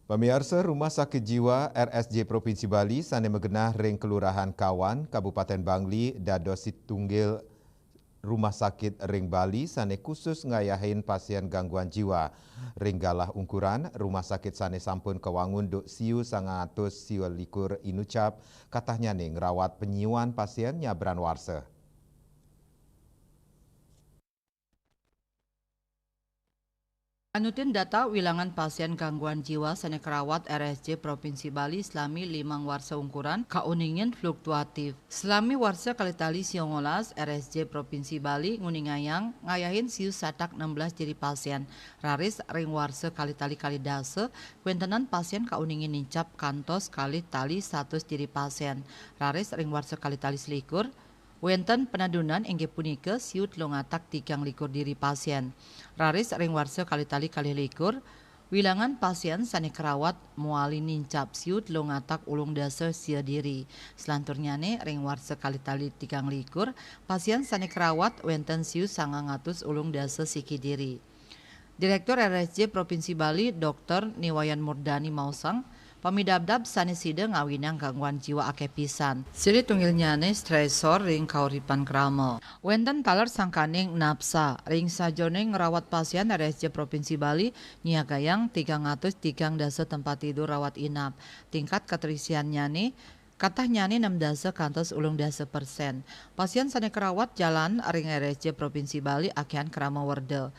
Pemirsa Rumah Sakit Jiwa RSJ Provinsi Bali sane megenah ring Kelurahan Kawan, Kabupaten Bangli, dados situnggil Rumah Sakit ring Bali sane khusus ngayahin pasien gangguan jiwa. Ring galah ungkuran, Rumah Sakit sane sampun kewangun duk siu 121 inucap, katanya nih ngerawat penyiuan pasien nyabran warse. Anutin data wilangan pasien gangguan jiwa sane kerawat RSJ Provinsi Bali selami 5 warsa ungkuran kauningin fluktuatif. Selami warsa kalitali siongolas RSJ Provinsi Bali nguningayang ngayahin siu satak 16 diri pasien. Raris ring warsa kalitali kalidase kuentenan pasien kauningin nincap kantos kalitali 100 diri pasien. Raris ring warsa kalitali selikur wenten penadunan inggih punika siut longatak 3 diri pasien. Raris ring warsa kalitali likur, wilangan pasien sane kerawat muali nincap siut longatak ulung dasa sia diri. Selanturnyane ring warsa kalitali 3 likur, pasien sane kerawat wenten siut 900 ulung dasa siki diri. Direktur RSJ Provinsi Bali Dr. Niwayan Murdani Mausang pamidabdab sanesida ngawinang gangguan jiwa akeh pisan. Sili tunggilnyane stresor ring kauripan krama. Wenten taler sangkaning napsa ring sajone ngerawat pasien RSJ Provinsi Bali nyiagayang 303 dasa tempat tidur rawat inap. Tingkat keterisiannyane katanya 6 dasa kantos ulung dasa %. Pasien sane kerawat jalan ring RSJ Provinsi Bali akehan krama werde.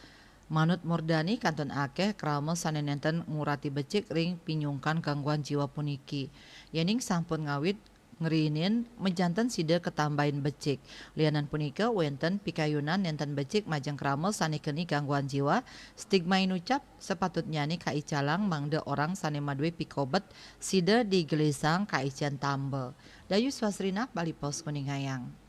Manut Murdani kanton akeh krama sane nenten ngurati becik ring pinyungkan gangguan jiwa puniki. Yening sampun ngawit ngerinin menjanten sida ketambahin becik. Lianan punika wenten pikayunan nenten becik majeng krama sane keni gangguan jiwa. Stigma inucap sepatutnya ni kaicalang mangde orang sane madwe pikobet sida digelisang kaician tambe. Dayu Swasrina Bali Pos Kuningayang.